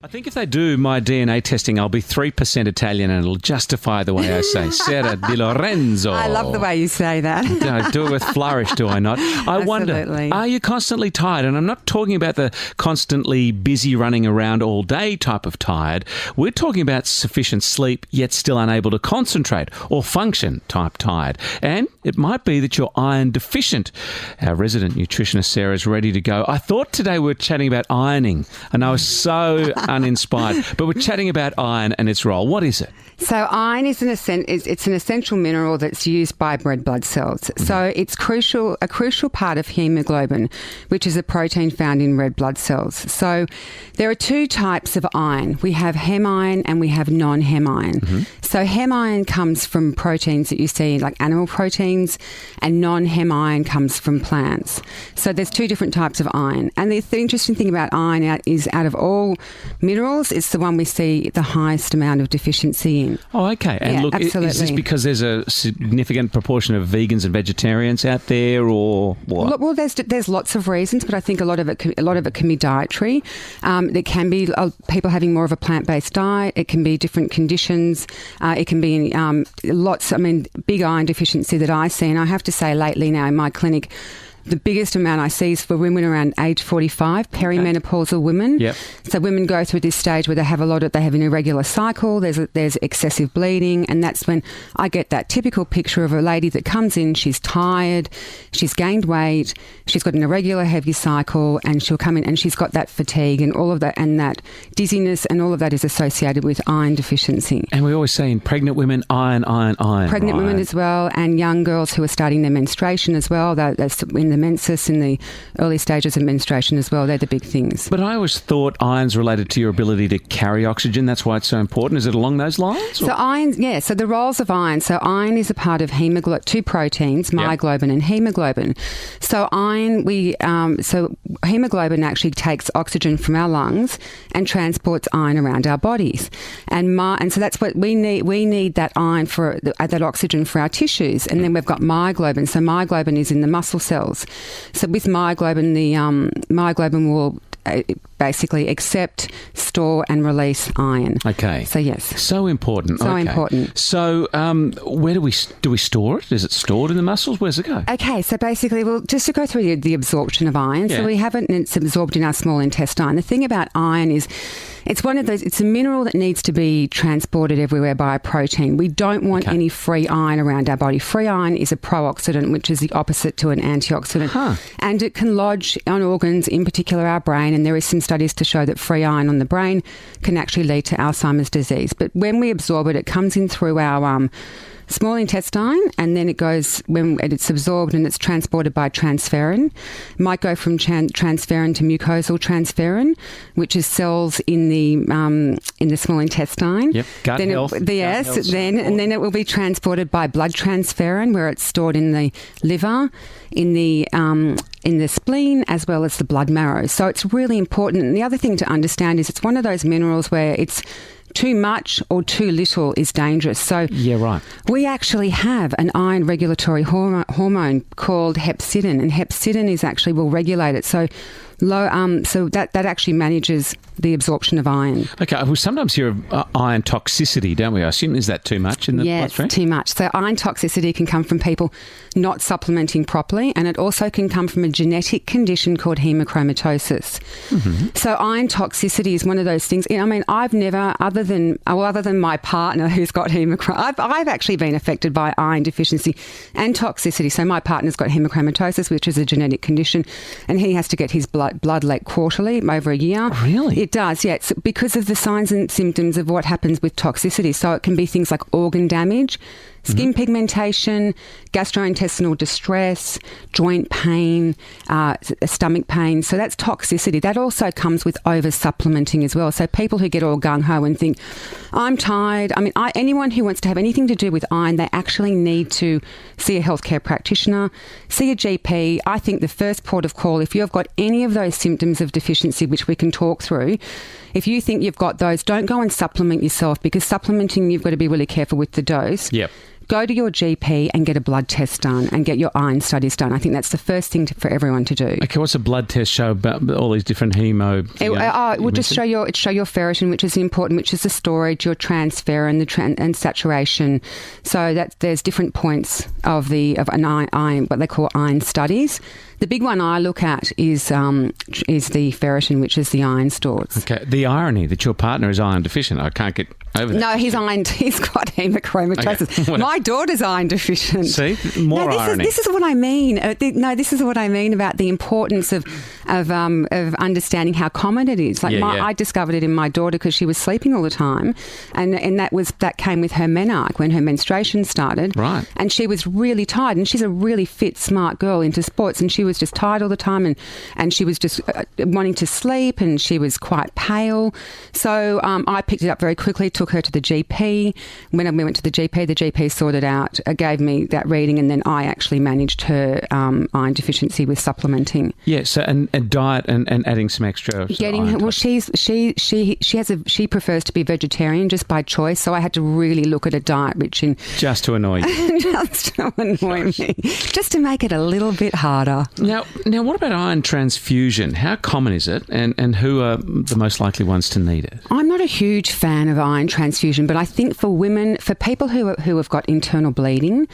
I think if they do my DNA testing, I'll be 3% Italian and it'll justify the way I say Sera di Lorenzo. I love the way you say that. I do it with flourish, do I not? I wonder, are you constantly tired? And I'm not talking about the constantly busy running around all day type of tired. We're talking about sufficient sleep yet still unable to concentrate or function type tired. And it might be that you're iron deficient. Our resident nutritionist Sarah is ready to go. I thought today we were chatting about ironing and I was so uninspired, but we're chatting about iron and its role. What is it? So iron is it's an essential mineral that's used by red blood cells. Mm-hmm. So it's a crucial part of hemoglobin, which is a protein found in red blood cells. So there are two types of iron. We have hem iron and we have non-hem iron. Mm-hmm. So hem iron comes from proteins that you see like animal proteins, and non-hem iron comes from plants. So there's two different types of iron. And the interesting thing about iron is out of all minerals, it's the one we see the highest amount of deficiency in. Oh, okay. And look, absolutely. Is this because there's a significant proportion of vegans and vegetarians out there, or what? Well, there's lots of reasons, but I think a lot of it can be dietary. There can be people having more of a plant-based diet. It can be different conditions. It can be lots. I mean, big iron deficiency that I see, and I have to say, lately now in my clinic, the biggest amount I see is for women around age 45, perimenopausal women. Yep. So women go through this stage where they have an irregular cycle, there's excessive bleeding, and that's when I get that typical picture of a lady that comes in, she's tired, she's gained weight, she's got an irregular heavy cycle, and she'll come in and she's got that fatigue and all of that, and that dizziness, and all of that is associated with iron deficiency. And we always say in pregnant women, iron. Pregnant women as well, and young girls who are starting their menstruation as well. That's in the menses, in the early stages of menstruation as well. They're the big things. But I always thought iron's related to your ability to carry oxygen. That's why it's so important. Is it along those lines? So iron, yeah. So the roles of iron. So iron is a part of two proteins, myoglobin and hemoglobin. So so hemoglobin actually takes oxygen from our lungs and transports iron around our bodies. And so that's what we need. We need that iron for that oxygen for our tissues. And then we've got myoglobin. So myoglobin is in the muscle cells. So with myoglobin, the myoglobin will basically accept, store and release iron. Okay. So yes. So important. So important. So where do we store it? Is it stored in the muscles? Where's it go? Okay, so basically, just to go through the absorption of iron. Yeah. So we have it and it's absorbed in our small intestine. The thing about iron is it's a mineral that needs to be transported everywhere by a protein. We don't want any free iron around our body. Free iron is a pro-oxidant, which is the opposite to an antioxidant. Huh. And it can lodge on organs, in particular our brain, and there is some studies to show that free iron on the brain can actually lead to Alzheimer's disease. But when we absorb it, it comes in through our small intestine, and then it goes, when it's absorbed and it's transported by transferrin. It might go from transferrin to mucosal transferrin, which is cells in the small intestine. Yep, gut health. And then it will be transported by blood transferrin, where it's stored in the liver, in the spleen, as well as the blood marrow. So it's really important. And the other thing to understand is it's one of those minerals where it's too much or too little is dangerous. So yeah, right. We actually have an iron regulatory hormone called hepcidin, and hepcidin will regulate it. So that actually manages the absorption of iron. Okay, we sometimes hear of iron toxicity, don't we? I assume, is that too much in the bloodstream? Yes, too much. So iron toxicity can come from people not supplementing properly, and it also can come from a genetic condition called hemochromatosis. Mm-hmm. So iron toxicity is one of those things. I mean, I've never, other than my partner who's got I've actually been affected by iron deficiency and toxicity. So my partner's got hemochromatosis, which is a genetic condition, and he has to get his blood let quarterly over a year. Really? It does, yeah. It's because of the signs and symptoms of what happens with toxicity. So it can be things like organ damage, skin pigmentation, gastrointestinal distress, joint pain, stomach pain. So that's toxicity. That also comes with over-supplementing as well. So people who get all gung-ho and think, I'm tired. I mean, anyone who wants to have anything to do with iron, they actually need to see a healthcare practitioner, see a GP. I think the first port of call, if you've got any of those symptoms of deficiency, which we can talk through, if you think you've got those, don't go and supplement yourself, because supplementing, you've got to be really careful with the dose. Yep. go to your GP and get a blood test done and get your iron studies done. I think that's the first thing for everyone to do. Okay, what's a blood test show about all these different hemo? It will just show your ferritin, which is important, which is the storage, your transferrin, and saturation. So that there's different points of an iron, what they call iron studies. The big one I look at is the ferritin, which is the iron stores. Okay, the irony that your partner is iron deficient, I can't get over that. No, he's got hemochromatosis. Okay. My daughter's iron deficient. See, more irony. This is what I mean. This is what I mean about the importance of understanding how common it is. I discovered it in my daughter because she was sleeping all the time, and that came with her menarche when her menstruation started. Right. And she was really tired, and she's a really fit, smart girl into sports, and she was just tired all the time, and she was just wanting to sleep, and she was quite pale. So I picked it up very quickly, took her to the GP. When we went to the GP sorted out, gave me that reading, and then I actually managed her iron deficiency with supplementing. Yeah, so and diet and adding some extra. She prefers to be vegetarian just by choice, so I had to really look at a diet rich in just to annoy you. Just to annoy me. Just to make it a little bit harder. Now, what about iron transfusion? How common is it, and who are the most likely ones to need it? I'm not a huge fan of iron transfusion, but I think for women, for people who have got internal bleeding,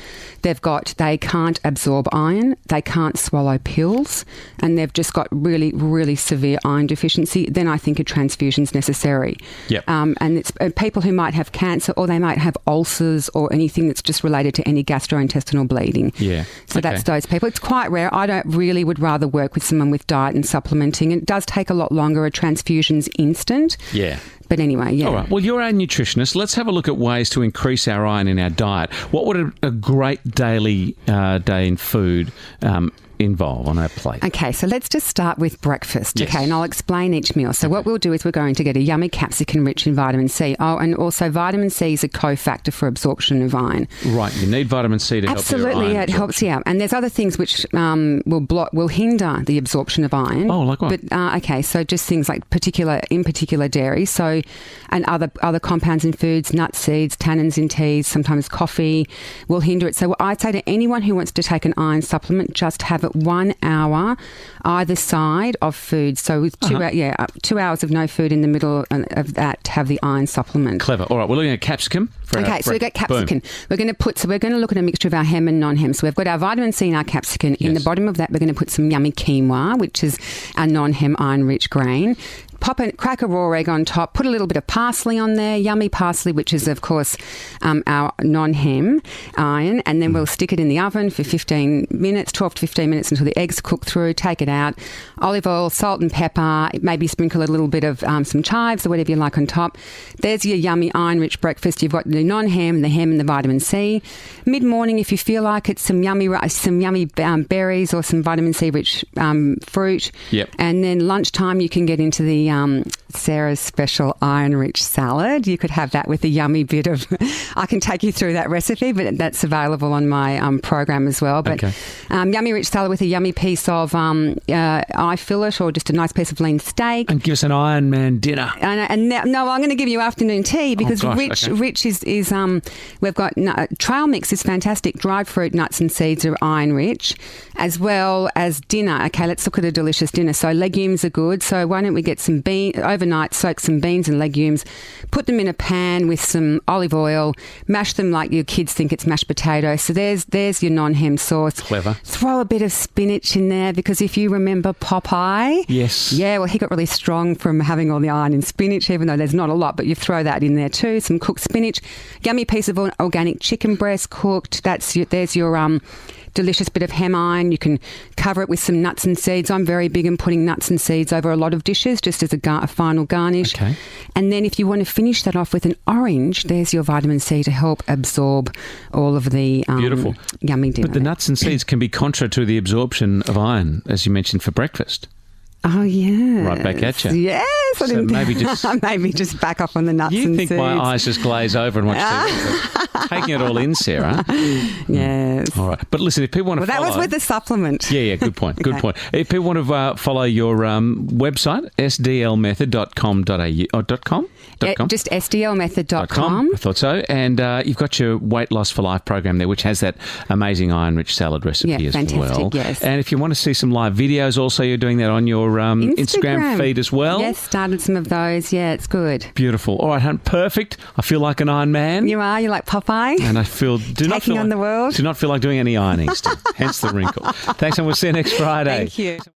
they can't absorb iron, they can't swallow pills, and they've just got really, really severe iron deficiency, then I think a transfusion is necessary. Yep. And it's people who might have cancer, or they might have ulcers, or anything that's just related to any gastrointestinal bleeding. Yeah. So that's those people. It's quite rare. I would rather work with someone with diet and supplementing. It does take a lot longer. A transfusion's instant. Yeah. But anyway, yeah. All right. Well, you're our nutritionist. Let's have a look at ways to increase our iron in our diet. What would a great daily day in food involve on our plate? Okay, so let's just start with breakfast, yes. Okay, and I'll explain each meal. So what we'll do is we're going to get a yummy capsicum rich in vitamin C. Oh, and also vitamin C is a cofactor for absorption of iron. Right, you need vitamin C to help your iron. Absolutely, it helps you out. And there's other things which will hinder the absorption of iron. Oh, like what? But okay, so just things like particular dairy, so and other compounds in foods, nuts, seeds, tannins in teas, sometimes coffee will hinder it. So I'd say to anyone who wants to take an iron supplement, just have it 1 hour either side of food. So with 2 hours of no food in the middle of that to have the iron supplement. Clever. All right, we're looking at capsicum. Okay, so we've got capsicum. Boom. We're going to look at a mixture of our hem and non-hem. So we've got our vitamin C in our capsicum. Yes. In the bottom of that, we're going to put some yummy quinoa, which is our non-hem iron-rich grain. Crack a raw egg on top, put a little bit of parsley on there, yummy parsley, which is, of course, our non-hem iron, and then we'll stick it in the oven for 12 to 15 minutes until the eggs cook through, take it out, olive oil, salt and pepper, maybe sprinkle a little bit of some chives or whatever you like on top. There's your yummy iron-rich breakfast. You've got the non-hem, the hem and the vitamin C. Mid-morning, if you feel like it, some yummy berries or some vitamin C-rich fruit. Yep. And then lunchtime, you can get into the Sarah's special iron-rich salad. You could have that with a yummy bit of... I can take you through that recipe, but that's available on my program as well. But yummy rich salad with a yummy piece of eye fillet or just a nice piece of lean steak. And give us an Iron Man dinner. And now I'm going to give you afternoon tea because rich is we've got trail mix is fantastic. Dried fruit, nuts and seeds are iron-rich, as well as dinner. Okay, let's look at a delicious dinner. So legumes are good. So why don't we get some overnight, soak some beans and legumes, put them in a pan with some olive oil, mash them like your kids think it's mashed potatoes. So there's your non-hem sauce. Clever. Throw a bit of spinach in there because if you remember Popeye. Yes. Yeah, well, he got really strong from having all the iron in spinach, even though there's not a lot, but you throw that in there too. Some cooked spinach, yummy piece of organic chicken breast cooked. There's your delicious bit of hem iron. You can cover it with some nuts and seeds. I'm very big in putting nuts and seeds over a lot of dishes just as a final garnish. Okay. And then if you want to finish that off with an orange, there's your vitamin C to help absorb all of the beautiful yummy dinner. But the nuts and seeds can be contra to the absorption of iron, as you mentioned, for breakfast. Oh, yeah. Right back at you. Yes. I So didn't maybe just back off on the nuts You and think seeds. my eyes just glaze over and watch TV? But taking it all in, Sarah. Yes. All right. But listen, if people want to follow... that was with the supplement. Yeah, good point. Good point. If people want to follow your website, sdlmethod.com.au... .com? Just sdlmethod.com. I thought so. And you've got your Weight Loss for Life program there, which has that amazing iron-rich salad recipe as well. Yes. And if you want to see some live videos also, you're doing that on your Instagram feed as well. Yes, started some of those. Yeah, it's good. Beautiful. All right, hun, perfect. I feel like an Iron Man. You are. You're like Popeye. And I feel... Taking on the world. Do not feel like doing any ironing still. Hence the wrinkle. Thanks, and we'll see you next Friday. Thank you.